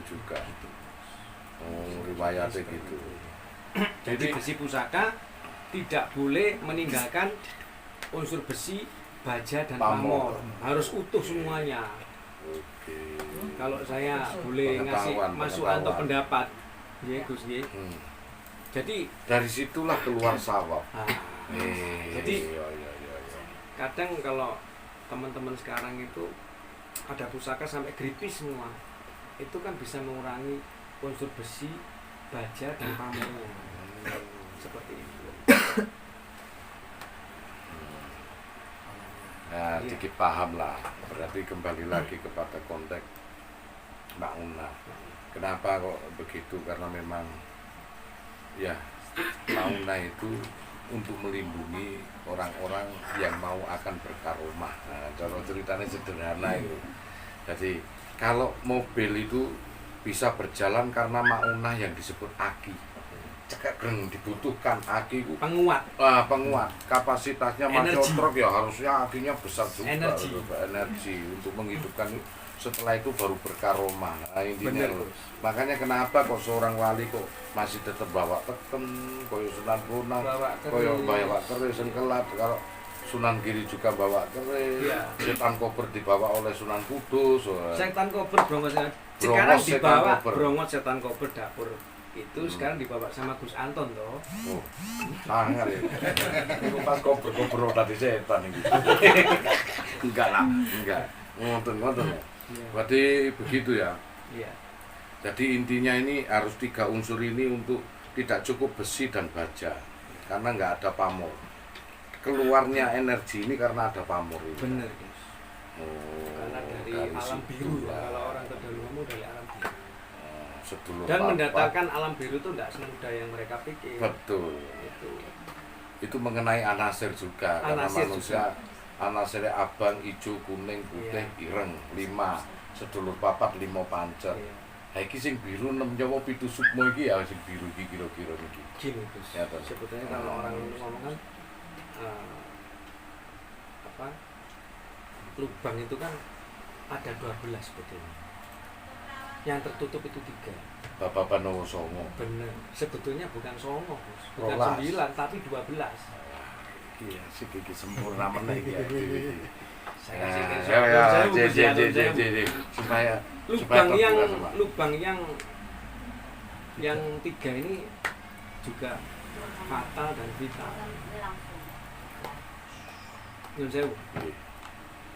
juga. Oh, riwayatnya gitu. Jadi besi pusaka tidak boleh meninggalkan unsur besi, baja dan pamor. Harus utuh semuanya. Oke. Kalau saya boleh ngasih masukan atau pendapat, ya Gus ya. Jadi dari situlah keluar sawab. Jadi kadang kalau teman-teman sekarang itu ada pusaka sampai gripis semua, itu kan bisa mengurangi unsur besi, baja dan pamornya. Seperti itu. Nah, dikit paham lah. Berarti kembali lagi kepada konteks Mbak Una. Kenapa kok begitu? Karena memang ya Mbak Una itu untuk melindungi orang-orang yang mau akan berkaromah. Nah, cara ceritanya sederhana itu. Jadi kalau mobil itu bisa berjalan karena Maunah yang disebut aki. Cekak dibutuhkan aki itu penguat. Penguat. Kapasitasnya macam truk ya harusnya akinya besar juga. Energi untuk menghidupkan. Setelah itu baru berkaromah. Nah, intinya makanya kenapa kok seorang wali kok masih tetap bawa teken, koyo Sunan Bonang, koyo bawa keris sengkelat. Kalau Sunan Giri juga bawa keris, setan kober dibawa oleh Sunan Kudus. Setan kober Brongot sekarang dibawa Brongot setan kober dapur itu sekarang dibawa sama Gus Anton toh. Oh, sangar ya. Itu pas kober tadi setan ini. Enggak lah, enggak. Ngoten ya. Berarti begitu ya. Iya. Jadi intinya ini harus 3 unsur ini untuk tidak cukup besi dan baja karena nggak ada pamor. Keluarnya energi ini karena ada pamor ini. Benar, Gus. Oh, karena dari alam biru ya. Kalau orang kedahuluanmu dari alam biru. Dan mendatangkan alam biru itu tidak semudah yang mereka pikir. Betul. Itu mengenai anasir juga karena manusia juga. Anasirnya abang, hijau, kuning, putih, ireng 5, sedulur papat 5 pancer. Iki sing biru 6 Jawa 7 sukmo iki ya sing biru iki kira-kira niki. Gini Gus. Ya, sebetulnya kalau orang ngomong kan lubang itu kan ada 12 sebetulnya. Yang tertutup itu 3. Bapak Panowo Songo. Bener. Sebetulnya bukan Songo, Gus. Bukan 9 tapi 12. Iya, sih gigi sempurna meneh iki. Supaya lubang yang 3 ini juga fatal dan vital. Nyun sewu.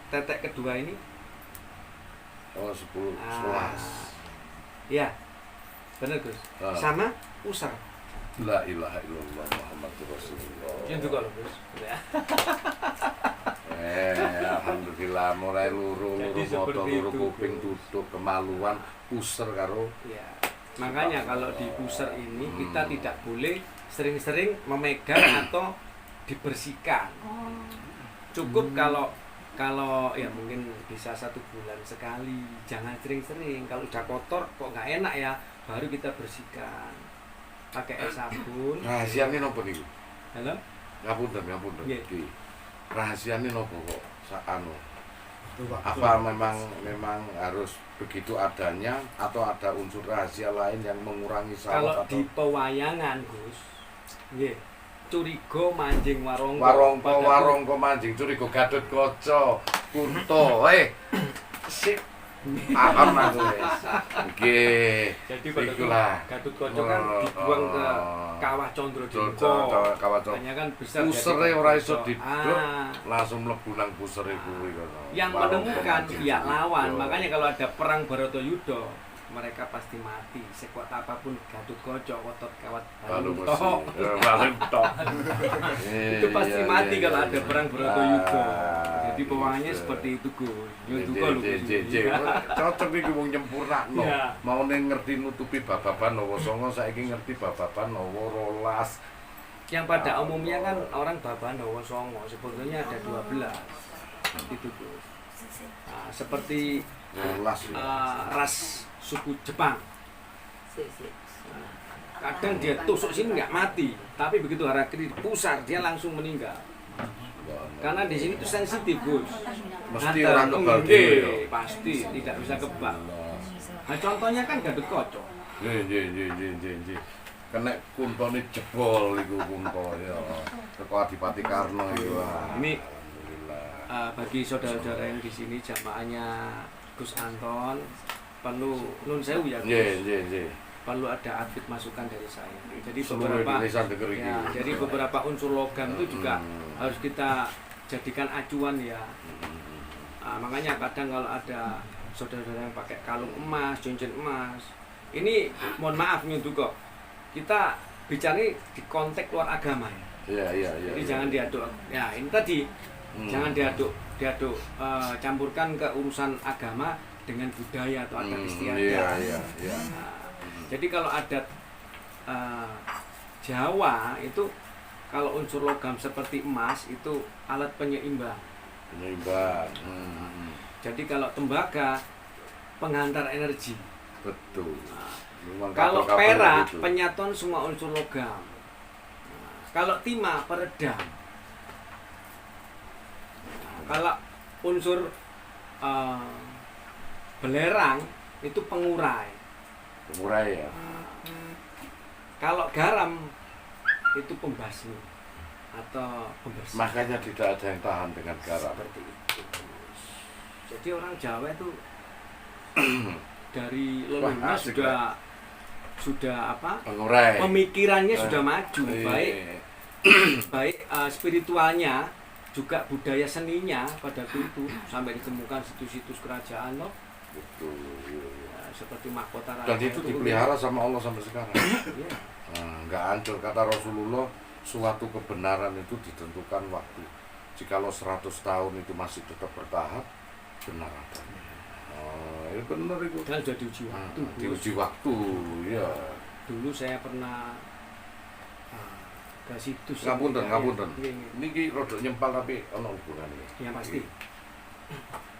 Tetek kedua ini 10 11. Iya. Benar, Gus. Sama usar. La ilaha illallah Muhammadur Rasulullah. Yang juga loh, Gus. Alhamdulillah mulai luru motor, luru kuping tutup, kemaluan, puser karo. Ya. Makanya kalau di puser ini kita tidak boleh sering-sering memegang atau dibersihkan. Cukup kalau ya mungkin bisa 1 bulan sekali, jangan sering-sering. Kalau udah kotor kok nggak enak ya, baru kita bersihkan. Pakai air sabun. Rahasiane nopo niku? Halo? Ngapunten. Iki. Rahasiane nopo kok sakano? Apa memang harus begitu adanya atau ada unsur rahasia lain yang mengurangi sawat? Kalau atau di pewayangan, Gus. Nggih. Curiga manjing warongko manjing curiga Gatotkaca Kunto. Sip. Paham aku wis. Nggih. Jadi pada Gatotkaca kan dibuang ke Kawah Condrodipika. Hanya kan besar pusere ora iso diduk, langsung mlebu nang pusere kuwi kono. Yang menemukan pihak lawan. Makanya kalau ada perang Baratayuda, mereka pasti mati. Sekuat apapun Gatotkaca otot kawat balung tok. Itu pasti mati kalau ada perang Baratayuda. Jadi pewangannya seperti itu, Gus. Cocok iki wong nyempurnakno. Mau ngerti nutupi Bababan Nowo Songo, saiki ngerti Bababan Nowo 12. Yang pada umumnya kan orang Bababan Nowo Songo sebetulnya ada 12. Itu, Gus. Nah, seperti ras suku Jepang. Kadang dia tusuk sini nggak mati, tapi begitu harakiri pusar dia langsung meninggal. Karena di sini itu sensitif, Gus. Mesti orang kebal dhewe. Pasti tidak bisa kebal. Nah, contohnya kan Gatut Kaca. Nggih. Kena kuntone jebol iku kunto ya. Teko Adipati Karno iku. Ini Alhamdulillah. bagi saudara-saudara yang di sini jamaahnya Gus Anton perlu nun sewu ya Gus. Nggih. Perlu ada advit masukan dari saya. Jadi Seluruh beberapa Indonesia denger iki. ya, jadi beberapa unsur logam itu juga harus kita jadikan acuan ya. Makanya kadang kalau ada saudara-saudara yang pakai kalung emas, cincin emas, ini mohon maaf nyuntuk kok. Kita bicara di konteks luar agama ya. Iya. Jadi jangan diaduk. Ya ini tadi jangan diaduk campurkan ke urusan agama dengan budaya atau adat istiadat. Iya. Jadi kalau adat Jawa itu kalau unsur logam seperti emas itu alat penyeimbang. Jadi kalau tembaga penghantar energi. Betul. Memang Kalau kabel-kabel perak gitu. penyaton semua unsur logam. Kalau timah peredam. Kalau unsur belerang itu pengurai. Pengurai ya. Kalau garam itu pembasmi atau pembersih. Makanya tidak ada yang tahan dengan garam. Seperti itu. Jadi orang Jawa itu dari leluhurnya sudah apa? Pengurai. Pemikirannya sudah maju, Iya. baik spiritualnya juga budaya seninya pada itu sampai ditemukan situs-situs kerajaan loh. Betul. Ya, seperti mahkota raja. Dan itu dipelihara sama Allah sampai sekarang. Iya. Nggak hancur, kata Rasulullah, suatu kebenaran itu ditentukan waktu. Jikalau 100 tahun itu masih tetap bertahap, benar adanya. Oh, itu benar itu. Dan sudah diuji waktu. Diuji waktu, ya. Dulu saya pernah ke situs. Ngapunten. Iya. Niki rodok nyempal tapi ono hubungannya. Ya pasti.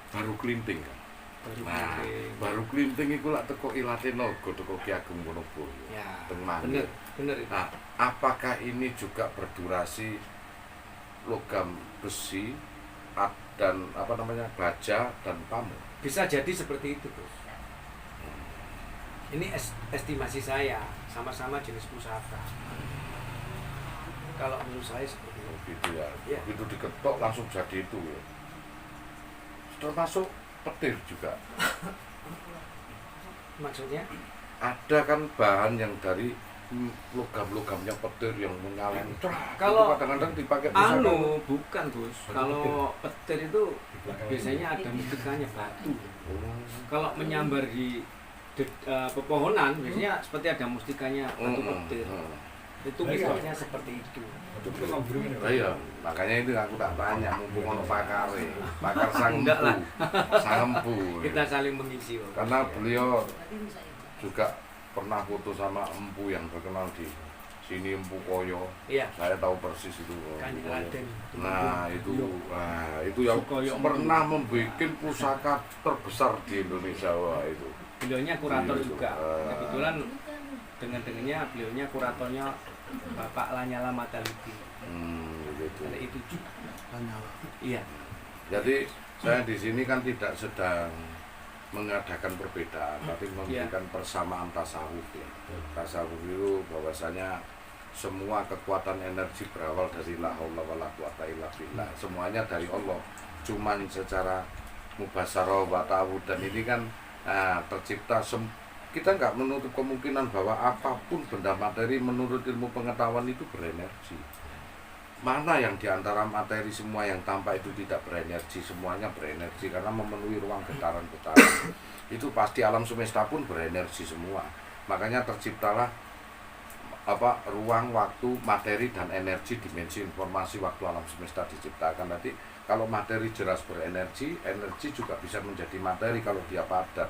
Baru kelinting kan. Baru Baru kelinting iku lak teko Ilate Naga, teko Ki Ageng Wonoboyo. ya. Teng Mangke. Bener itu. Nah, apakah ini juga berdurasi logam besi dan apa namanya baja dan pamuk? Bisa jadi seperti itu, Bos. Ini estimasi saya, sama-sama jenis pusaka. Kalau menurut saya seperti itu. Gitu ya. Iya. Begitu diketok langsung jadi itu ya. Termasuk petir juga. Maksudnya? Ada kan bahan yang dari logam-logamnya petir yang menyala. Kalau itu kadang-kadang dipakai pusaka. bukan, Bos. Kalau petir itu biasanya ada mustikanya batu. Kalau menyambar di pepohonan biasanya seperti ada mustikanya batu petir. Itu misalnya seperti itu. Iya, makanya itu aku tak tanya mumpung ono pakare, pakar Enggak lah. sangempu. Kita saling mengisi, Bos. Karena beliau juga pernah foto sama empu yang terkenal di sini, Empu Koyo. Iya. Saya tahu persis itu. Kanjeng Raden. Nah, itu yang pernah membuat pusaka terbesar di Indonesia. Wah, itu. Beliaunya kurator Iya, juga. Kebetulan dengannya beliaunya kuratornya Bapak Lanyala Mataliti. Gitu. Ada itu juga. Iya. Jadi saya di sini kan tidak sedang mengadakan perbedaan, tapi memberikan persamaan tasawuf ya. Tasawuf itu bahwasanya semua kekuatan energi berawal dari la haula wala quwata illa billah. Semuanya dari Allah. Cuman secara mubasyarah wa ta'awud dan ini kan tercipta kita nggak menutup kemungkinan bahwa apapun benda materi menurut ilmu pengetahuan itu berenergi. Mana yang diantara materi semua yang tampak itu tidak berenergi, semuanya berenergi karena memenuhi ruang getaran-getaran. Itu pasti alam semesta pun berenergi semua. Makanya terciptalah ruang, waktu, materi dan energi, dimensi informasi waktu alam semesta diciptakan. Nanti kalau materi jelas berenergi, energi juga bisa menjadi materi kalau dia padat.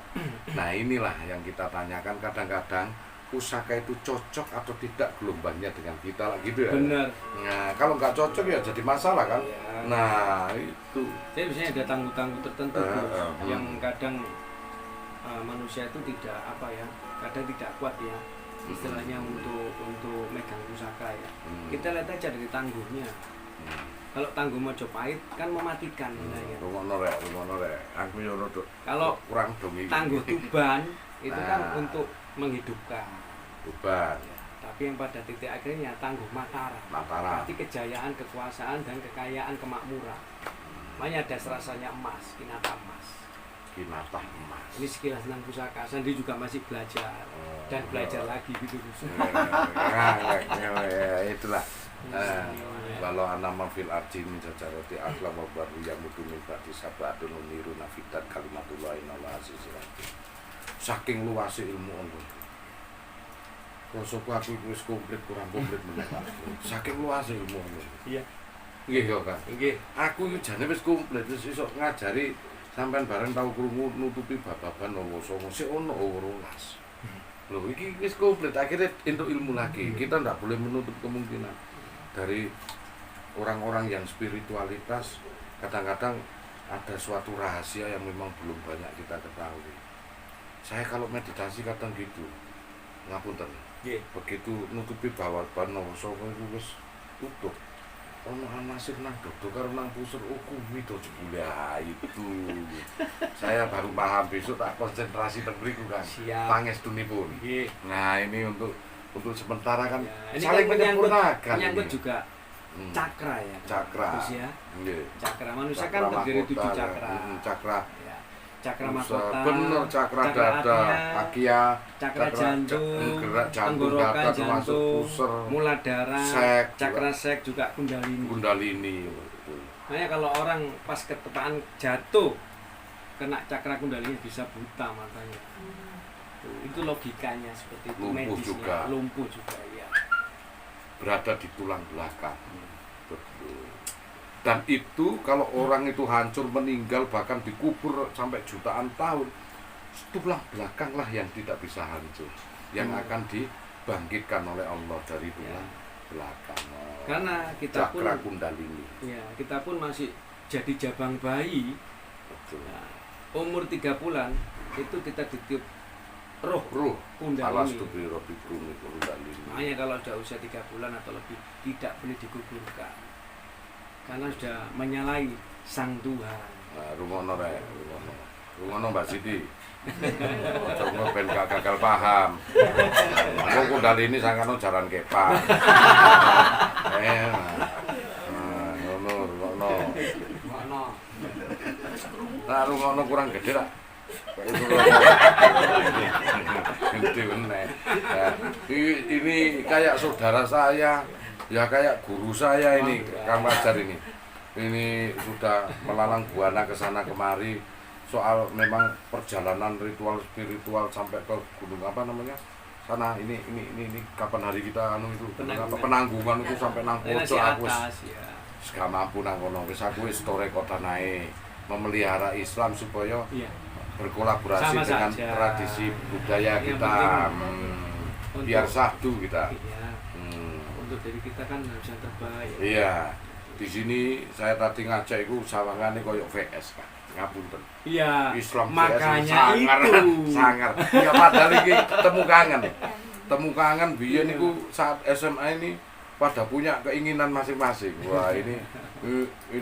Nah inilah yang kita tanyakan kadang-kadang, pusaka itu cocok atau tidak gelombangnya dengan kita lah gitu ya. Benar. Nah kalau nggak cocok ya jadi masalah kan. Ya. Nah itu. Jadi biasanya ada tangguh-tangguh tertentu yang kadang manusia itu tidak kadang tidak kuat ya istilahnya untuk megang pusaka ya. Kita lihat aja dari tangguhnya. Kalau Tangguh Mojopahit kan mematikan sebenarnya. Rumono rek. Aku yo rodok. Kalau kurang dong iki. Tangguh Tuban itu kan Nah. untuk menghidupkan. Tuban, Ya, tapi yang pada titik akhirnya Tangguh Mataram. Mataram. Berarti kejayaan, kekuasaan dan kekayaan kemakmuran. Makanya ada serasanya emas, kinata emas. Kinatah emas. Ini sekilas tentang pusaka. Sandi juga masih belajar dan belajar lagi gitu. Itulah. Walau anama fil ardi min jajarati aklam wa baru yang mutu min ba'di sabatun uniru nafidat kalimatullah inallah azizir hakim. Saking luasnya ilmu Allah. Rasaku aku wis komplit kurang komplit meneh Pak. Saking luasnya ilmu Allah. Iya. Nggih kok Kang. Nggih. Aku iki jane wis komplit wis iso ngajari sampean bareng tau krungu nutupi bab-baban Nawa Songo sik ono 12. Loh iki wis komplit akhirnya entuk ilmu lagi. Kita ndak boleh menutup kemungkinan dari orang-orang yang spiritualitas kadang-kadang ada suatu rahasia yang memang belum banyak kita ketahui. Saya kalau meditasi kadang gitu, ngapunten. Nggih. Begitu nutupi bab-baban Nawa Songo iku wis tutup. Ono anasir nang dodo karo nang pusur kuwi to jebule itu. Saya baru paham besok tak konsentrasi teng mriku kan. Siap. Pangestunipun. Nggih. Nah, ini untuk sementara kan Ya, ini saling kan menyempurnakan. menyangkut ini. juga cakra ya. Cakra. Terus ya, Nggih. cakra manusia Cakra kan terdiri mahkota, 7 cakra. Cakra. Ya. Cakra Usaha. mahkota. Bener, cakra dada, atia, akia, cakra jantung, gerak jantung, tenggorokan dada termasuk jantung, pusar, muladhara, sek, cakra sek juga kundalini. kundalini. Betul. Makanya kalau orang pas ketepaan jatuh kena cakra kundalini bisa buta matanya. Tuh, itu logikanya seperti itu. Lumpuh medisnya. juga. Lumpuh juga ya. Berada di tulang belakang. Betul. Dan itu kalau orang itu hancur meninggal bahkan dikubur sampai jutaan tahun, tulang belakang lah yang tidak bisa hancur, yang akan dibangkitkan oleh Allah dari tulang belakang. Karena kita pun cakra kundalini. ya, kita pun masih jadi jabang bayi. Betul. Nah, umur 3 bulan itu kita ditiup roh Ruh alas kundalini. tu bi rabbikum kundalini. Makanya kalau sudah usia 3 bulan atau lebih tidak boleh dikuburkan. Karena sudah menyalahi Sang Tuhan. Nah, rumono rek, rumono Mbak Siti. Coba ben gak gagal paham. Aku kundalini sangkano jalan kepa. Ngono. Nah, rumono kurang gede lah. Gede bener. Ya, ini kayak saudara saya, ya kayak guru saya ini, Kang Fajar ini. Ini sudah melalang buana ke sana kemari soal memang perjalanan ritual spiritual sampai ke gunung apa namanya? Sana ini kapan hari kita anu itu penanggungan itu sampai nang pojok aku wis ya. gak mampu nang kono wis aku wis tore kota naik memelihara Islam supaya Iya. berkolaborasi Sama dengan saja. tradisi budaya Yang kita. penting Biar untuk- sahdu kita. Iya. Untuk diri kita kan harus yang terbaik. Iya. Di sini saya tadi ngajak iku sawangane koyo VS Pak. Ngapunten. Iya. Islam Makanya sangar, itu. sangar. Ya padahal iki temu kangen. Temu kangen biyen niku saat SMA ini pada punya keinginan masing-masing. Wah, ini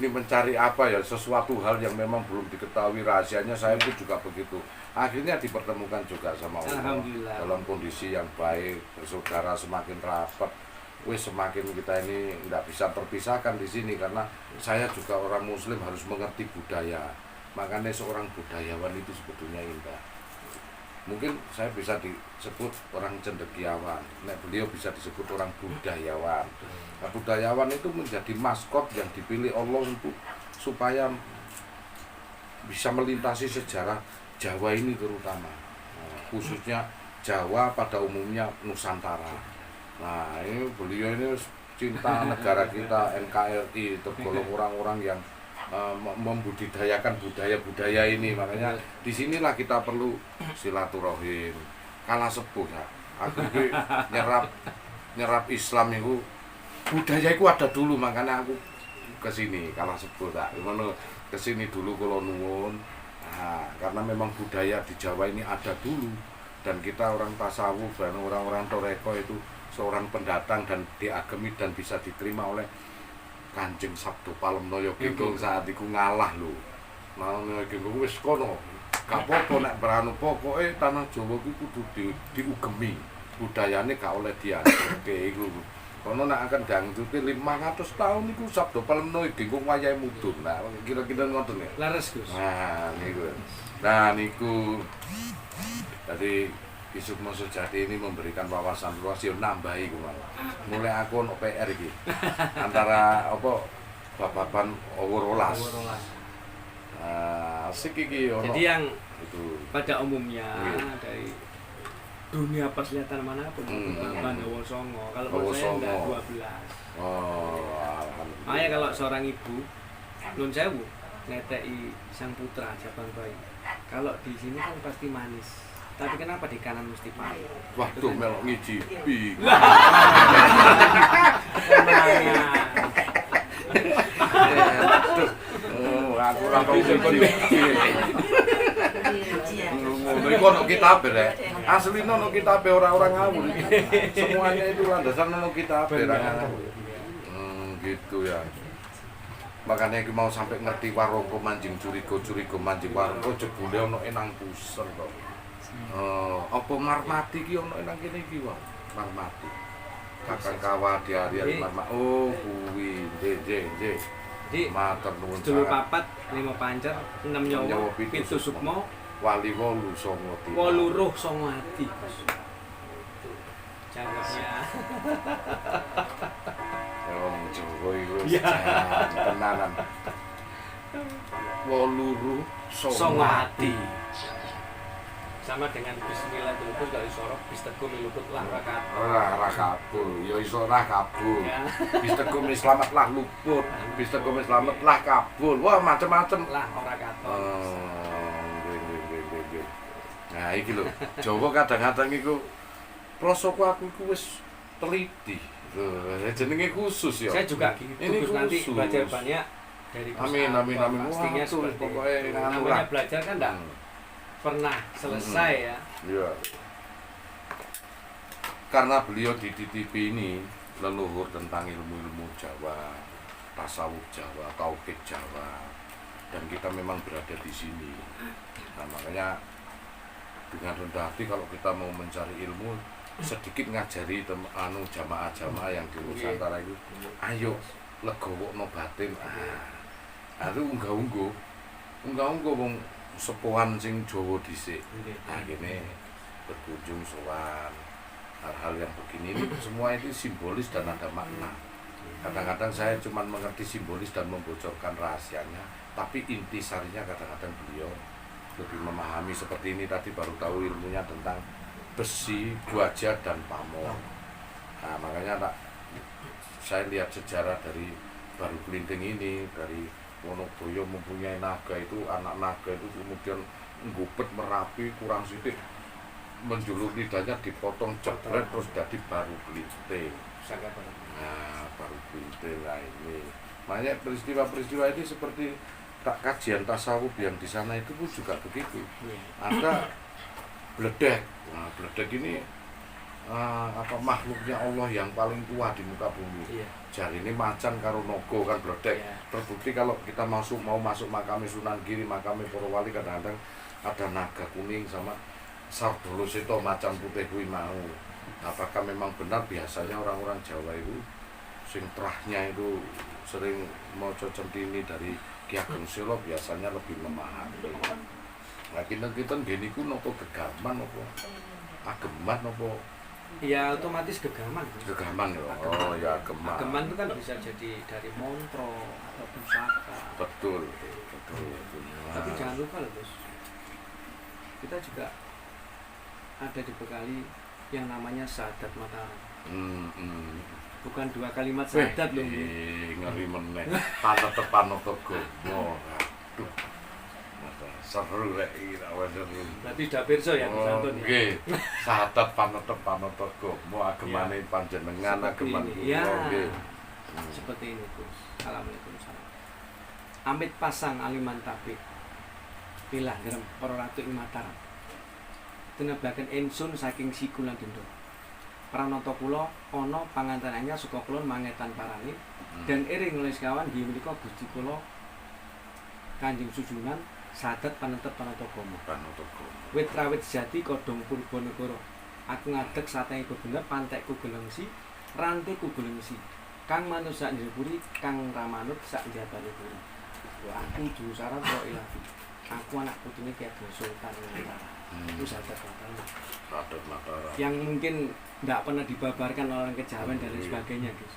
mencari apa ya, sesuatu hal yang memang belum diketahui rahasianya. Saya pun juga begitu. Akhirnya dipertemukan juga sama Allah Alhamdulillah. dalam kondisi yang baik, bersaudara semakin rapat. Semakin kita ini tidak bisa terpisahkan di sini karena saya juga orang Muslim harus mengerti budaya. Makanya seorang budayawan itu sebetulnya indah. Mungkin saya bisa disebut orang cendekiawan, beliau bisa disebut orang budayawan. Nah, budayawan itu menjadi maskot yang dipilih Allah untuk supaya bisa melintasi sejarah Jawa ini terutama, khususnya Jawa pada umumnya Nusantara. Nah, ini beliau ini cinta negara kita, NKRI, tergolong orang-orang yang membudidayakan budaya-budaya ini. Makanya disinilah kita perlu silaturahim, kalah sepuh ya. Aku nyerap Islam itu budaya itu ada dulu, makanya aku kesini kalah sepuh tak. Gimana kesini dulu kalau nuwun. Nah, karena memang budaya di Jawa ini ada dulu dan kita orang tasawuf dan orang-orang toreko itu seorang pendatang dan diagemi dan bisa diterima oleh Kanjeng Sabdo Palemno ya Genggong saat iku ngalah lho. Nang Genggong wis kono. Gak apa-apa nek beranu pokoke tanah Jawa ku kudu diugemi. Budayane gak oleh diajarke iku. Kono nek akan dangdute 500 tahun iku Sabdo Palemno Genggong wayahe mudhun. Nah, kira-kira ngoten ya. Lares Gus. Nah, niku. Nah, niku tadi Isuk Sejati ini memberikan wawasan luas yo nambahi ku malah. Mulai aku ono PR iki. Antara apa bababan Oworolas. Nah, asik iki ono. Jadi yang itu pada umumnya dari dunia persilatan manapun bababan Wosongo. Kalau menurut saya enggak 12. Oh, alhamdulillah. Makanya kalau seorang ibu Nun Sewu ngeteki sang putra jabang bayi. Kalau di sini kan pasti manis. Tapi kenapa di kanan mesti pahit? Waduh melok ngicipi. Oh, aku ora tau ngicipi. Ngono ono kitabe rek. Asline ono kitabe ora ngawur. Semuanya itu landasan ono kitabe ra ngawur. Gitu ya. Makanya iki mau sampai ngerti warungko manjing curiga manjing warungko jebule ono enang puser kok. Apa Marmati ki ono enang kene iki wae. Marmati. Kakang Kawa di hari Marmati. Oh, kuwi. Nggih. Jadi Matur nuwun. 7 papat 5 pancer 6 nyawa 7 sukma wali 8 songo 8 ruh 9 ati. Cangkepnya. Wong Jawa iku tenanan. 8 ruh 9 ati. Sama dengan bismillah diluput kalau isorok bistekum diluput lah rakaat. Ora kabul, ya iso ora kabul. Bistekum selamat lah luput, bistekum selamat lah kabul. Wah, macem-macem lah ora katon. Nggih. Nah, iki lho. Jawa kadang-kadang iku prosoku aku iku wis teliti. Jenenge khusus ya. Saya juga gitu. Ini nanti khusus. belajar banyak dari Amin. Pastinya seperti pokoknya namanya belajar kan enggak pernah selesai ya. Iya. Karena beliau di TV ini leluhur tentang ilmu-ilmu Jawa, tasawuf Jawa, tauhid Jawa, dan kita memang berada di sini. Nah, makanya dengan rendah hati kalau kita mau mencari ilmu, sedikit ngajari jamaah-jamaah yang di Nusantara itu, ayo legowokno batin. Itu unggah-ungguh wong sepuhan sing Jawa dhisik. Akhirnya berkunjung sowan. Hal-hal yang begini ini semua itu simbolis dan ada makna. Kadang-kadang saya cuma mengerti simbolis dan membocorkan rahasianya, tapi intisarinya kadang-kadang beliau lebih memahami. Seperti ini tadi baru tahu ilmunya tentang besi, baja dan pamor. Nah, makanya saya lihat sejarah dari Baru Kelinting ini, dari Wonoboyo mempunyai naga itu, anak naga itu kemudian nggupet Merapi kurang sedikit menjulur lidahnya dipotong jebret terus jadi Baru Kelinting. Nah, Baru Kelinting lah ini. Makanya peristiwa-peristiwa ini seperti kajian tasawuf yang di sana itu pun juga begitu. Ada bledek. Nah, bledek ini makhluknya Allah yang paling tua di muka bumi. Jari ini macan karo nogo kan bledek. Terbukti kalau kita mau masuk makam Sunan Giri, makam para wali, kadang-kadang ada naga kuning sama Sardolo Seto macan putih kuwi mau. Apakah memang benar biasanya orang-orang Jawa itu sing terahnya itu sering maca centini dari Ki Ageng Sela biasanya lebih memahami. Nah, kita ngene iku napa gegaman napa ageman napa? Ya otomatis gegaman. Gegaman ya. Oh ya, ageman. Ageman itu kan bisa jadi dari montro atau pusaka. Betul. Tapi jangan lupa loh, Bos. Kita juga ada dibekali yang namanya syahadat Mataram. Bukan 2 kalimat syahadat loh. Ngeri meneh. Panetepan Togomo. Aduh. Seru rek iki tak seru. Berarti sudah pirsa ya Gus Antun ya. Nggih. Sahadat panetepan Togomo agemane panjenengan ageman kula nggih. Seperti ini Gus. Assalamualaikum. Amit pasang aliman tabik. Pilah gerem para ratu ing Mataram. Tenebaken ensun saking siku lan dendra. pranata kula ana panganten anyar saka kulon mangetan parani dan iring oleh sekawan nggih menika Gusti kula Kanjeng Susunan sadat panentep panatagama. Wit rawit jati kodhong Purbanegara. Aku ngadeg satenge bebener pantekku gelengsi, ranteku gelengsi. Kang manut sak njepuri, kang ramanut sak njabane puri. Wah, aku juru saran kok ya. Aku anak putune Ki Ageng Sultan Nusantara. Itu sadat Mataram. Yang mungkin tidak pernah dibabarkan oleh orang kejawen dan lain sebagainya, guys.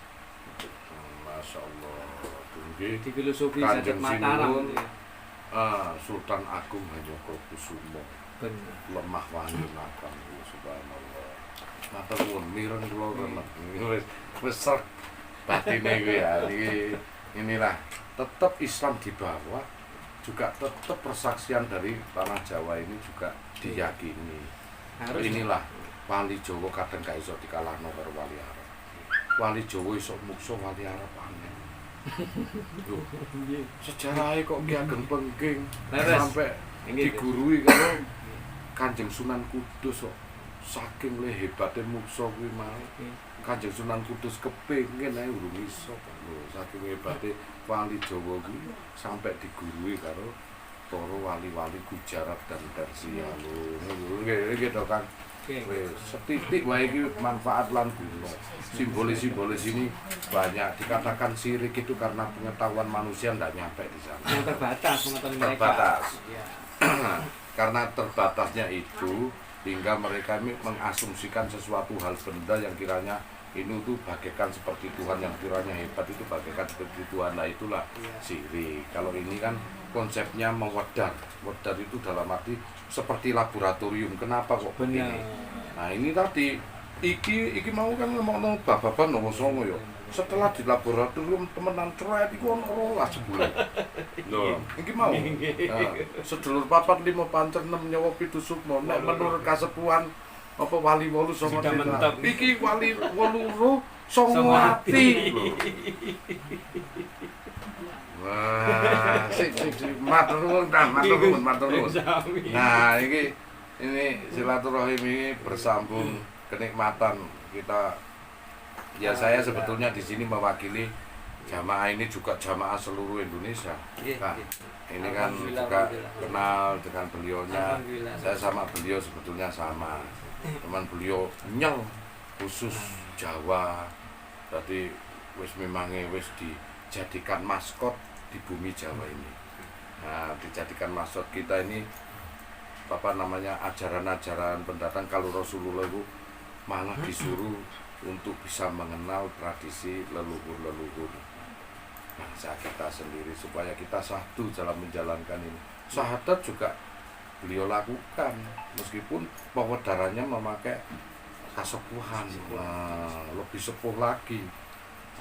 Masya Allah. Di filosofi sadat Mataram. Sultan Agung Hanyokrokusumo. Benar. Lemah wani nakam, subhanallah. Matur nuwun mireng kula remen. Wis srek batine kuwi ya. Inilah tetap Islam di bawah, juga tetap persaksian dari tanah Jawa ini juga diyakini. Inilah wali Jawa kadang gak iso dikalahno karo wali Arab. Wali Jawa iso muksa wali Arab aneh. Loh, sejarahnya kok Ki Ageng Pengging sampai digurui karo Kanjeng Sunan Kudus kok saking le hebatnya muksa kuwi mau. Kanjeng Sunan Kudus kepengin ae urung iso lho, saking hebatnya wali Jawa kuwi sampai digurui karo para wali-wali Gujarat dan Persia lho. Nggih to Kang. Wis setitik wae iki manfaat lan guna. Simbolis-simbolis ini banyak. Dikatakan syirik itu karena pengetahuan manusia tidak nyampe di sana. Yang terbatas pengetahuan mereka. Terbatas. Ya. Karena terbatasnya itu hingga mereka ini mengasumsikan sesuatu hal benda yang kiranya ini tuh bagaikan seperti Tuhan, yang kiranya hebat itu bagaikan seperti Tuhan. Nah itulah syirik. Kalau ini kan konsepnya mewedar. Wedar itu dalam arti seperti laboratorium. Kenapa kok begini? Nah ini tadi iki mau kan ngomong bababan nomor songo ya. Setelah di laboratorium temenan cerai iku ono 12 sebulan. Lho, iki mau. Nah, sedulur papat 5 pancer 6 nyawa 7 sukma. Nek menurut kasepuhan apa wali 8 songo iki wali 8 songo ati. Wah, sik matur nuwun. Nah, ini silaturahim ini bersambung kenikmatan kita. Ya saya sebetulnya di sini mewakili jamaah ini juga jamaah seluruh Indonesia. Nah, ini kan juga kenal dengan beliaunya. Saya sama beliau sebetulnya sama. Teman beliau nyel khusus Jawa. Tadi wis memangnya wis dijadikan maskot di bumi Jawa ini. Nah, dijadikan maksud kita ini apa namanya ajaran-ajaran pendatang. Kalau Rasulullah itu malah disuruh untuk bisa mengenal tradisi leluhur-leluhur bangsa kita sendiri supaya kita satu dalam menjalankan ini. Syahadat juga beliau lakukan meskipun pewedarannya memakai kasepuhan, lebih sepuh lagi.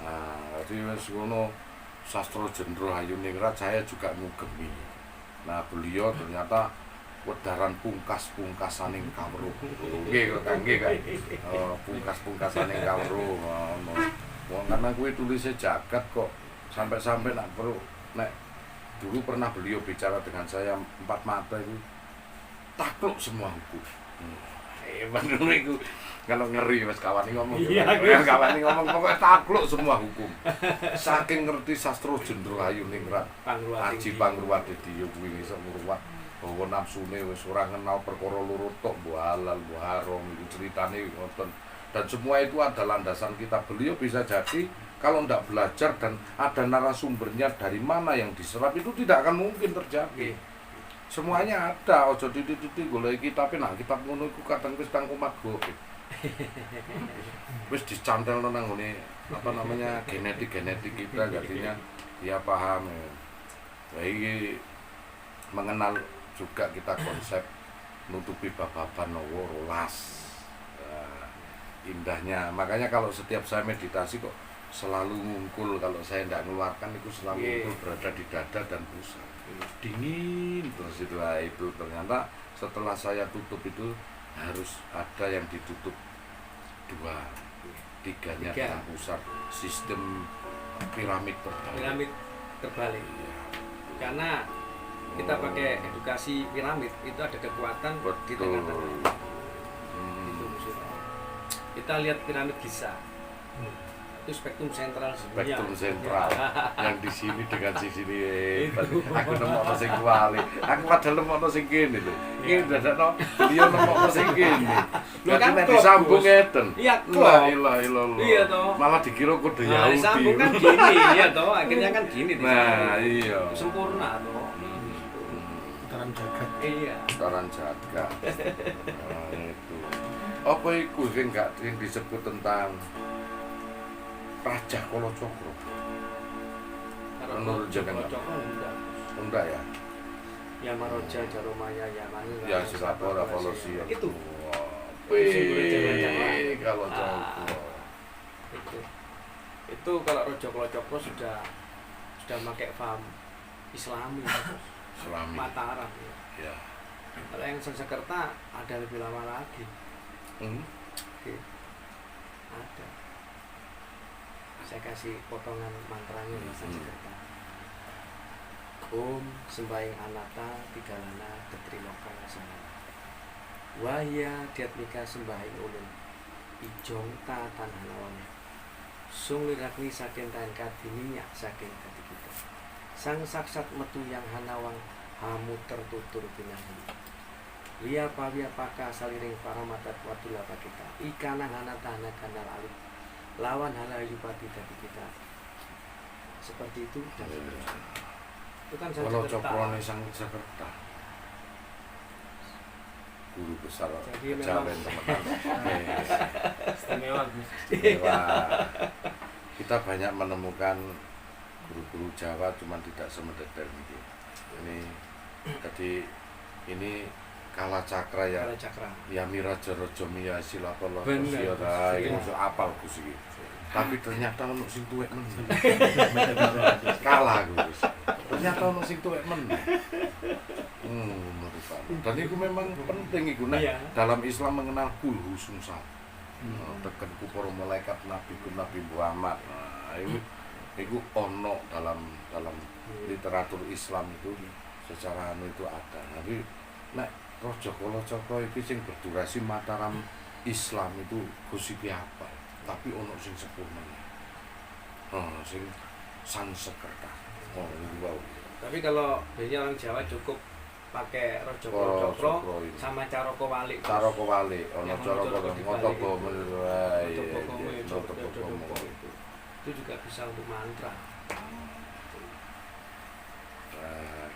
Nah, jadi ngono Sastro Jendro Hayuningrat saya juga ngugemi. Nah, beliau ternyata wedaran pungkas-pungkasaning kawruh. Nggih kok kangge kan. Pungkas-pungkasaning kawruh ngono. Wong karena kuwi tulisnya jagat kok. Sampai-sampai nak perlu nek dulu pernah beliau bicara dengan saya 4 mata itu takluk semua hukum. Bener itu. Kalau ngeri mas kawan ini ngomong, kawan ini ngomong pokoknya takluk semua hukum. Saking ngerti Sastro Jendro Hayuningrat, Aji Pangruwat Dediyo kuwi iso ngruwat bahwa nafsune wis ora kenal perkara loro tok, mbok halal, mbok haram, itu ceritane ngoten. Dan semua itu ada landasan kita. Beliau bisa jadi kalau ndak belajar dan ada narasumbernya dari mana yang diserap itu tidak akan mungkin terjadi. Semuanya ada, ojo titik-titik golek kitab, nah kitab ngono iku kadang wis kang umat gosip. Wis dicantelno nang ngene apa namanya genetik kita artinya dia paham. Iki mengenal juga kita konsep nutupi bababan nowo rolas. Indahnya. Makanya kalau setiap saya meditasi kok selalu ngungkul, kalau saya tidak mengeluarkan itu selalu ngungkul berada di dada dan pusat. Dingin terus itu ternyata setelah saya tutup itu harus ada yang ditutup 2, 3-nya dengan pusat, sistem piramid terbalik. Karena kita pakai edukasi piramid itu ada kekuatan di tengah-tengah. Itu Kita lihat piramid Giza. Itu spektrum sentral sebenarnya. Spektrum sentral yang di sini dengan sisi ini aku nemokno sing kuali. Aku padahal nemokno sing kene lho. Iki dadakno beliau nemokno sing kene. Lha kan disambung ngeten. Iya, La ilaha illallah. Iya toh. Malah dikira kode Nah, Yahudi. disambung kan gini ya toh, akhirnya kan gini Nah, iya. Sempurna toh. Putaran jagat. Iya. Putaran jagat. Nah, itu. Apa iku sing gak sing disebut tentang Raja Kalacakra? Menurut jenengan? Enggak ya? Yamaroja Jaromaya Yamani. Ya Silapora Revolusi Itu. Wih, kalau Kalacakra. Itu kalau Raja Kalacakra sudah pakai paham Islami. Islami. Mataram ya. Ya. Kalau yang Sanskerta ada lebih lama lagi. Oke. Ada. Saya kasih potongan mantranya ya Sanskerta. Om sembaing anata tigalana ketriloka sana. Waya diatmika sembaing ulun. Ijong ta tanhanawan. Sung lirakni saking tan kadininya saking kati kita. Sang saksat metu yang hanawang hamu tertutur binahi. Lia pawia paka saliring paramatat watulapa kita. Ikana hanatana kanal alif. Lawan halayu pati dari kita. Seperti itu dan seterusnya. Itu kan Kalacakra Sanskerta. Guru besar Jadi kejawen teman-teman. Istimewa. Istimewa. Kita banyak menemukan guru-guru Jawa cuman tidak semedetail ini. Jadi ini Kalacakra ya. Kalacakra. Ya Miraja Raja Miya Silapala Bener. iki masuk apal Gus iki. Tapi ternyata ono sing tuwek men. Kalah Gus. Ternyata ono sing tuwek men. Dan itu memang penting iku nek Iya. dalam Islam mengenal kulhu sungsal. Teken ku para malaikat Nabi Muhammad. Nah, itu ono dalam literatur Islam itu secara itu ada. Tapi nek Raja Kalacakra iki sing berdurasi Mataram Islam itu Gus iki apa? Tapi ono sing sepuh meneh. Sing Sanskerta. Itu wow. Tapi kalau biasanya orang Jawa cukup pakai Raja Kalacakra Kalacakra sama Caraka Walik. Caraka Walik, ono Yang Caraka dibalik. Ngotobomo. Ngotobomo itu juga bisa untuk mantra.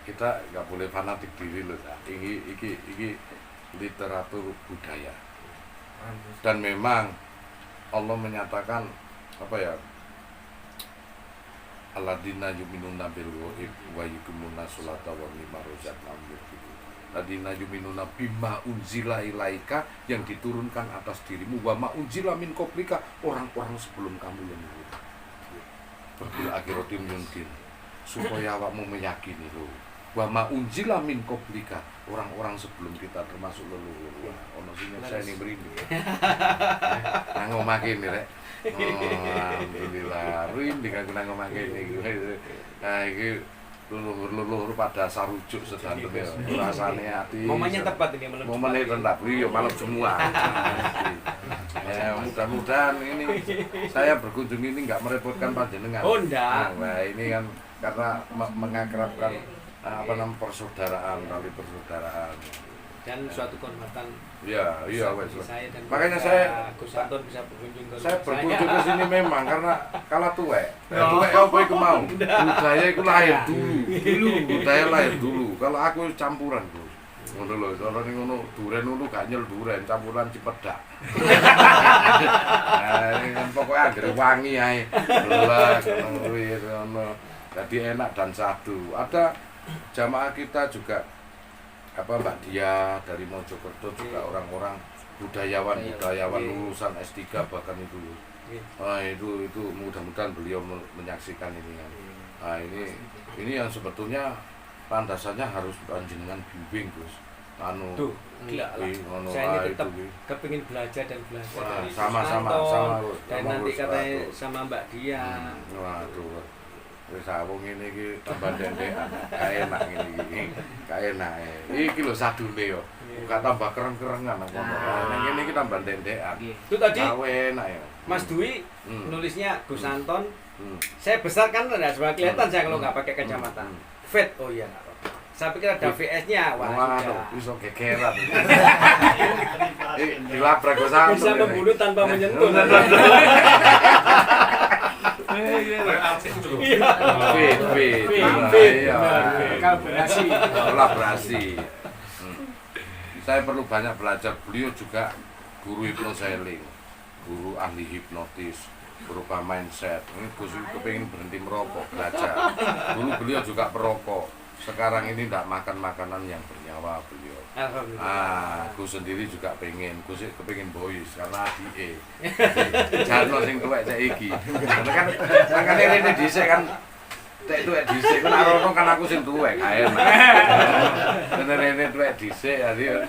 Kita nggak boleh fanatik diri loh. Iki literatur budaya. Dan memang Allah menyatakan apa ya? Alladzina yu'minuna bil ghaib wa yuqimuna sholata wa mimma razaqnahum yunfiqun. Alladzina yu'minuna bima unzila ilaika yang diturunkan atas dirimu wa ma unzila min qablika orang-orang sebelum kamu yang dulu. Bil akhirati mungkin supaya awakmu meyakini loh. Wa ma unzila min qablika orang-orang sebelum kita termasuk leluhur. Ono sing nyeksa ning mriki. Nang omah kene rek. Alhamdulillah, rinding aku nang omah kene iki. Nah, iki leluhur pada sarujuk sedanten ya. Rasane ati. Momennya tepat ini malam. Momennya tepat. Iya, malam semua. Ya, mudah-mudahan ini saya berkunjung ini enggak merepotkan panjenengan. Oh, enggak. Nah, ini kan karena mengakrabkan persaudaraan, tali persaudaraan. Dan suatu kehormatan. Iya, wes. Saya dan Makanya saya Gus Anton bisa berkunjung ke saya rumah berkunjung ke sini memang karena kalah tuwek. Oh. Tuwek apa iku mau? Budaya iku lahir dulu. Budaya lahir dulu. Kalau aku campuran, Gus. Ngono lho, cara ning ngono duren ngono gak nyel duren, campuran cipedak. Ini kan pokoknya anggere wangi ae. Belas ngono. Jadi enak dan sadu. Ada jamaah kita juga Mbak Dia dari Mojokerto juga orang-orang budayawan lulusan S3 bahkan itu. Nah, itu mudah-mudahan beliau menyaksikan ini kan. Nah, ini yang sebetulnya landasannya harus panjenengan bimbing, Gus. Tuh, gila lah. Saya ini tetap kepingin belajar dan belajar Wah, dari sama, Gus Anton, dan sama nanti Gus katanya Anton. sama Mbak Dia. Waduh. Wis wong ngene iki tambah dendekan. Gak enak ngene iki. Gak enak. Iki lho sadune yo. Gak tambah kereng-kerengan apa. Ning ngene iki tambah dendekan. Itu tadi Gawe enak ya. Mas Dwi nulisnya Gus Anton. Saya Hmm. besar kan enggak sebenarnya kelihatan saya kalau nggak pakai kacamata. Fit, oh iya nggak apa-apa. Saya pikir ada VS-nya, wah sudah. Bisa gegeran. Dilabrak Gus Anton. Bisa membunuh tanpa menyentuh. Fit. Iya. Kolaborasi. Saya perlu banyak belajar. Beliau juga guru hipnoseling, guru ahli hipnotis, berupa mindset. Ini Gus kepingin berhenti merokok, belajar. Dulu beliau juga perokok. Sekarang ini tidak makan makanan yang bernyawa beliau. Gus sendiri juga pengen, Gus kepingin boys karena adike. Jarno sing tuwek saiki. Karena kan makane rene dhisik kan tek tuwek dhisik kan arono kan aku sing tuwek kae. Karena rene tuwek dhisik jadi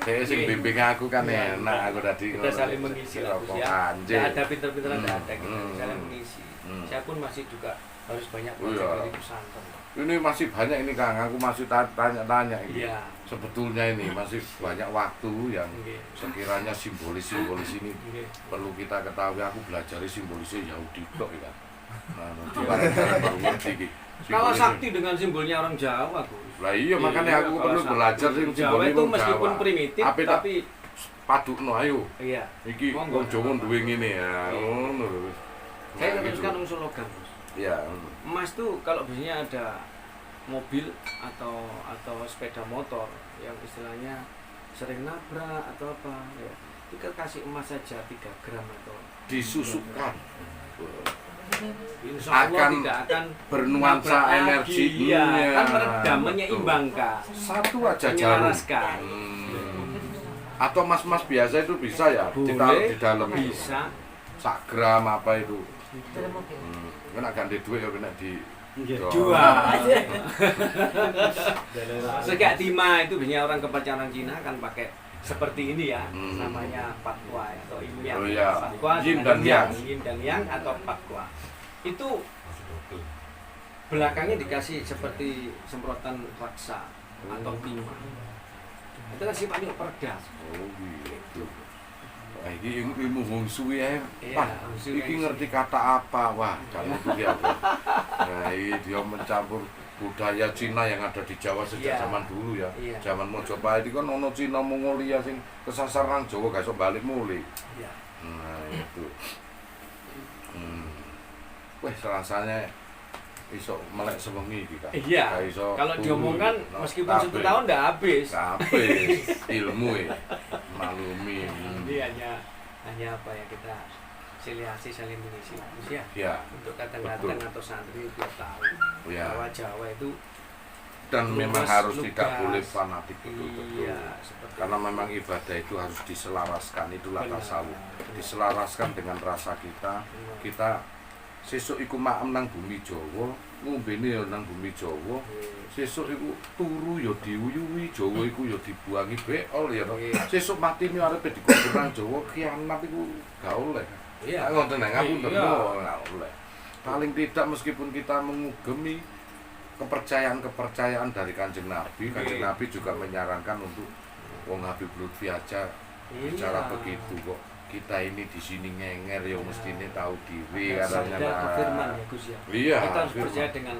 dhewe sing bimbing aku kan enak aku tadi. Kita saling mengisi lah Gus ya. Tidak ada pinter-pinteran tidak ada kita saling mengisi. Saya pun masih juga harus banyak belajar dari Gus Anton. Ini masih banyak ini Kang, aku masih tanya-tanya ini. Iya. Sebetulnya ini masih banyak waktu yang sekiranya simbolis-simbolis ini perlu kita ketahui. Aku belajar simbolisnya Yahudi kok ya. Nah, nanti baru ngerti. Kalau sakti dengan simbolnya orang Jawa, Gus. Lah iya makanya aku perlu belajar Jawa itu meskipun primitif tapi padukno ayo. Iya. Iki wong Jawa duwe ngene ya. Ngono lho. Saya teruskan unsur logam, Gus. Iya. Emas tuh kalau biasanya ada mobil atau sepeda motor yang istilahnya sering nabrak atau apa ya, kita kasih emas saja 3 gram atau disusupkan. Insya Allah akan tidak akan bernuansa energi ya, kan meredam, menyeimbangkan. Satu aja jarum. Menyelaraskan. Atau mas-mas biasa itu bisa ya ditaruh di dalam bisa. Sak gram apa itu. Kena ganti duit ya kena di jual. Segak timah itu biasanya orang kepercayaan Cina kan pakai seperti ini ya, namanya pakwa atau yin yang. Oh iya. Pakwa Yin dan yang. Yin dan yang atau pakwa. Itu belakangnya dikasih seperti semprotan raksa atau timah. Itu kan sifatnya perda. Oh gitu. Iki ilmu wong suwi ae. Iya, Iki ngerti kata apa? Wah, jangan itu ya. Nah, dia mencampur budaya Cina yang ada di Jawa sejak zaman dulu ya. Zaman Mojopahit itu kan ono Cina Mongolia sing kesasar nang Jawa gak iso balik mulih. Iya. Nah, itu. Wah, rasanya iso melek sewengi iki, Kak. Iya. Kalau diomongkan meskipun 1 tahun ndak habis. Habis ilmu ya. Malumi. Ini hanya apa ya, kita siliasi saling mengisi ya. Ya. Untuk kadang-kadang atau santri biar tahu bahwa Jawa itu dan memang harus tidak boleh fanatik betul-betul. Iya, seperti karena memang ibadah itu harus diselaraskan, itulah tasawuf. Diselaraskan dengan rasa kita. Kita sesuk iku maem nang bumi Jawa, ngombene ya nang bumi Jawa. Sesuk iku turu ya diuyuhi, Jawa iku ya dibuangi beol ya. Sesuk matine arepe dikubur nang Jawa, kiamat iku gak oleh. Iya. Ngoten nang ngapunten gak oleh. Paling tidak meskipun kita mengugemi kepercayaan dari Kanjeng Nabi, Kanjeng Nabi juga menyarankan untuk wong Habib Lutfi aja bicara begitu kok. Kita ini di sini ngenger ya mestine tahu diri katanya. Ada firman ya Gus ya. Iya. Kita harus percaya dengan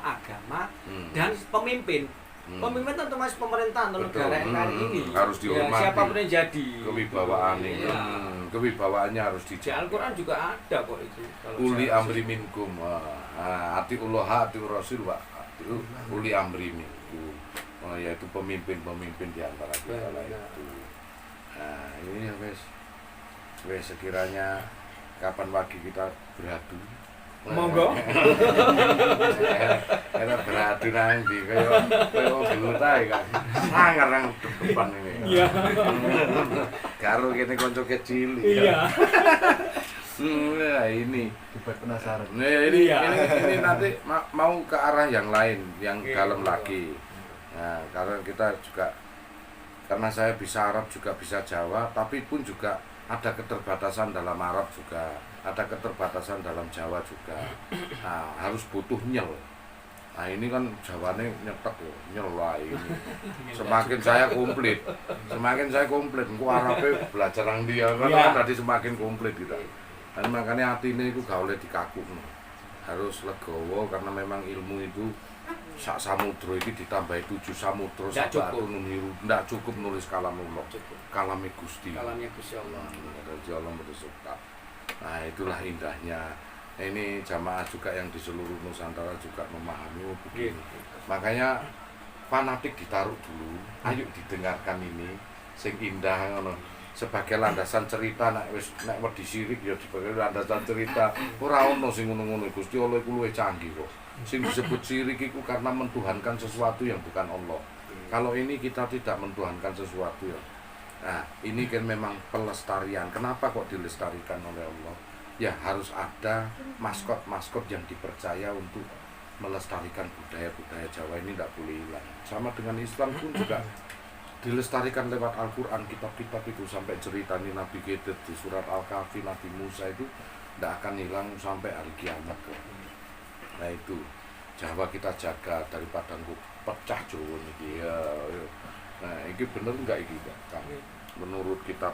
agama dan pemimpin. Pemimpin itu otomatis pemerintahan atau negara NKRI ini harus dihormati. Ya, siapapun yang jadi. Kewibawaan ini. Kewibawaannya harus Di dijaga. Al-Quran juga ada kok itu. Uli amri minkum. Atiullah ati rasul wa uli amri minkum. Yaitu pemimpin-pemimpin di antara kita lah itu. Nah, ini ya wes sekiranya kapan pagi kita beradu. Monggo. Kita beradu nanti kayak gelut ae kan. Sangar nang depan ini. Iya. Karo kene kanca kecil. Iya. Nah, ini Dibuat penasaran. Nah, ini nanti mau ke arah yang lain, yang dalam lagi. Nah, karena kita juga karena saya bisa Arab juga bisa Jawa, tapi pun juga ada keterbatasan dalam Arab juga, ada keterbatasan dalam Jawa juga. Nah, harus butuh nyel. Nah ini kan Jawane nyetek loh, nyel lah ini. Semakin saya komplit, engko Arabe belajar nang dia kan tadi semakin komplit gitu. Dan makanya atine iku gak oleh dikakukno. Harus legowo karena memang ilmu itu sak samudra iki ditambahi 7 samudra sabatu niru. Ndak cukup nulis kalamullah. Kalame Gusti. Kalamnya Gusti Allah. Gusti Allah bersuka. Nah, itulah indahnya. Nah, ini jamaah juga yang di seluruh Nusantara juga memahami begini. Makanya fanatik ditaruh dulu. Ayo didengarkan ini sing indah ngono. Sebagai landasan cerita nek wedi sirik ya sebagai landasan cerita. Ora ono sing ngono-ngono. Gusti Allah iku luwih canggih kok. Sing disebut sirik iku karena mentuhankan sesuatu yang bukan Allah. Kalau ini kita tidak mentuhankan sesuatu ya. Nah, ini kan memang pelestarian. Kenapa kok dilestarikan oleh Allah? Ya harus ada maskot-maskot yang dipercaya untuk melestarikan budaya-budaya Jawa ini tidak boleh hilang. Sama dengan Islam pun juga dilestarikan lewat Al-Quran, kitab-kitab itu sampai cerita ini Nabi Gedet di surat Al-Kahfi, Nabi Musa itu tidak akan hilang sampai hari kiamat. Nah itu Jawa kita jaga daripada pecah Jawa ini. Ya. Nah ini bener enggak ini Kang? Menurut kitab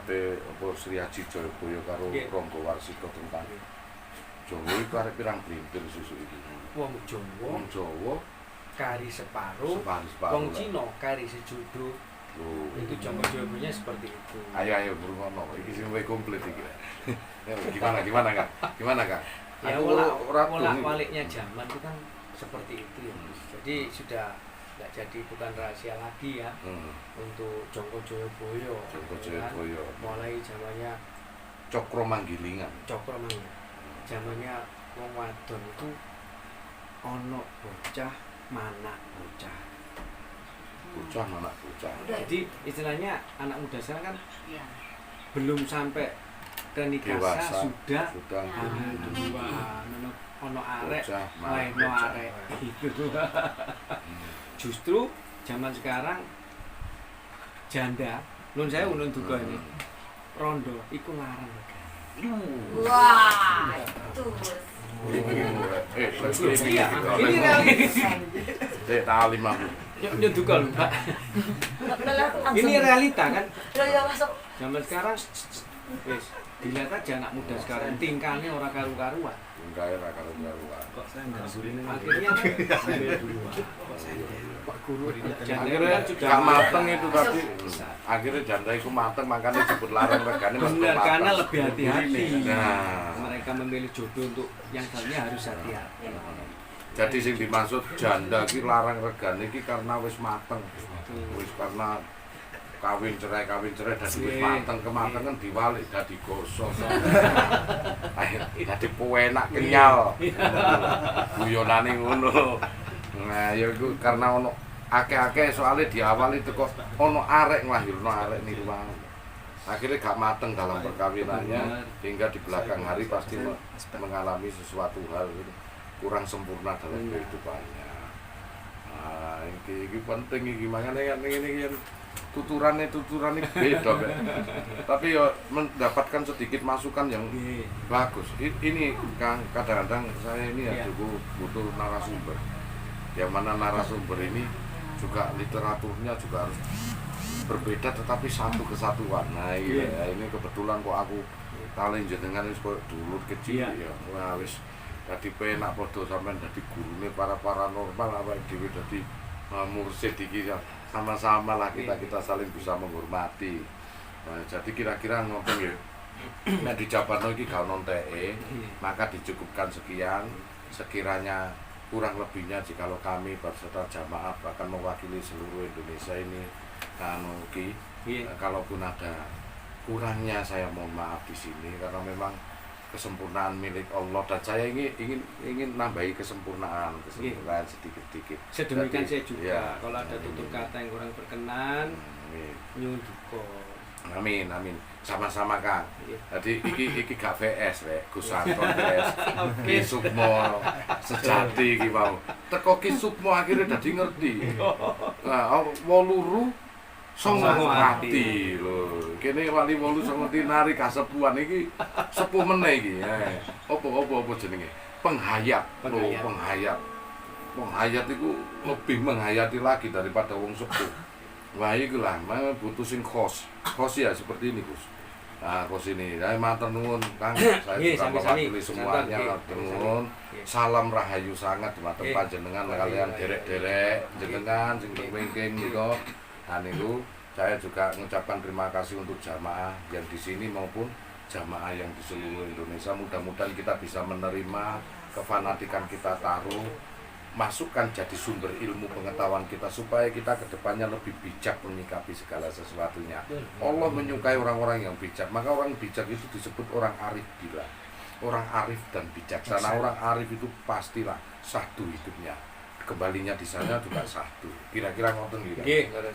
Sri Haji Joyoboyo karo Ronggo Warsito tentang Jawa itu arep pirang blintir susu iki. Wong Jawa kari separuh, wong Cina kari sejudo. Itu contoh jawabannya seperti itu. Ayo bermono, iki sing luwih komplit iki. Gimana Kak? Ya bolak-baliknya zaman itu kan seperti itu ya. Jadi sudah nggak jadi bukan rahasia lagi ya untuk Jongko Joyoboyo. Mulai zamannya Cokro Manggilingan. Zamannya wong wadon itu ono bocah manak bocah. Jadi istilahnya anak muda sekarang kan belum sampai ke nikah sudah ono arek lain no arek gitu. Justru zaman sekarang janda nun saya nun duga ini rondo iku larang. Wah, itu. Ini realita. Duga lho, Pak. Ini realita kan? Ya masuk. Zaman sekarang wis dilihat aja anak muda sekarang tingkahnya orang karu-karuan. Kok saya enggak surin Akhirnya Pak Guru akhirnya gak mateng itu tapi akhirnya janda itu mateng makanya disebut larang regane benar karena lebih hati-hati. Nah, mereka memilih jodoh untuk yang seharusnya harus hati-hati. Jadi sing dimaksud janda iki larang regane iki karena wis mateng. Wis karena kawin cerai dadi wis mateng kematengan diwalik dadi gosok. Dadi penak kenyal. Guyonane ngono. Nah, ya iku karena ono akeh-akeh soalnya diawali teko ono arek nglahirno arek niku wae. Akhirnya gak mateng dalam perkawinannya hingga di belakang hari pasti mengalami sesuatu hal gitu. Kurang sempurna dalam kehidupannya. Nah, ini penting iki makanya ini tuturannya beda Pak. Tapi ya mendapatkan sedikit masukan yang bagus. Ini Kang kadang-kadang saya ini ya juga butuh narasumber. Yang mana narasumber ini juga literaturnya juga harus berbeda tetapi satu kesatuan. Nah, ini kebetulan kok aku talen jenengan wis koyo dulur kecil ya. Wah wis dadi penak padha sampean dadi gurune para paranormal awake dhewe dadi mursyid iki ya. Sama-sama lah kita saling bisa menghormati. Nah, jadi kira-kira ngoten ya. Nek dijabano iki gak ono teke, maka dicukupkan sekian. Sekiranya kurang lebihnya jikalau kami berserta jamaah bahkan mewakili seluruh Indonesia ini kalaupun ada kurangnya saya mohon maaf di sini karena memang kesempurnaan milik Allah dan saya ingin nambahi kesempurnaan sedikit-sedikit. Sedemikian saya juga kalau ada tutur kata yang kurang berkenan nyuwun duka. Amin. Sama-sama Kang. Jadi iki gak VS rek, Gus Anton VS. Ki Sukmo sejati iki mau. Teko Ki Sukmo akhirnya dadi ngerti. Nah, 8 songo ati lho. Kene wali 8 dinari kasepuhan iki sepuh meneh iki. Apa jenenge? Penghayat. Penghayat. Penghayat itu lebih menghayati lagi daripada wong sepuh. Wah iku lah, butuh sing khos. Khos ya seperti ini, Gus. Nah, khos ini. Saya matur nuwun, Kang. Saya juga mewakili semuanya matur nuwun. Salam rahayu sangat dumateng panjenengan kalian derek-derek jenengan sing wingking niku. Nah niku saya juga mengucapkan terima kasih untuk jamaah yang di sini maupun jamaah yang di seluruh Indonesia. Mudah-mudahan kita bisa menerima kefanatikan kita taruh, masukkan jadi sumber ilmu pengetahuan kita supaya kita kedepannya lebih bijak menyikapi segala sesuatunya. Allah menyukai orang-orang yang bijak, maka orang bijak itu disebut orang arif bila. Orang arif dan bijaksana, orang arif itu pastilah sahdu hidupnya. Kembalinya di sana juga sahdu. Kira-kira ngoten gitu.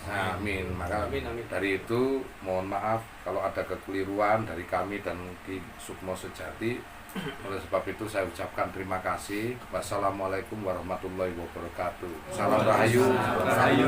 Amin. Maka dari itu mohon maaf kalau ada kekeliruan dari kami dan Ki Sukmo Sejati. Oleh sebab itu saya ucapkan terima kasih. Wassalamualaikum warahmatullahi wabarakatuh. Salam rahayu. Rahayu.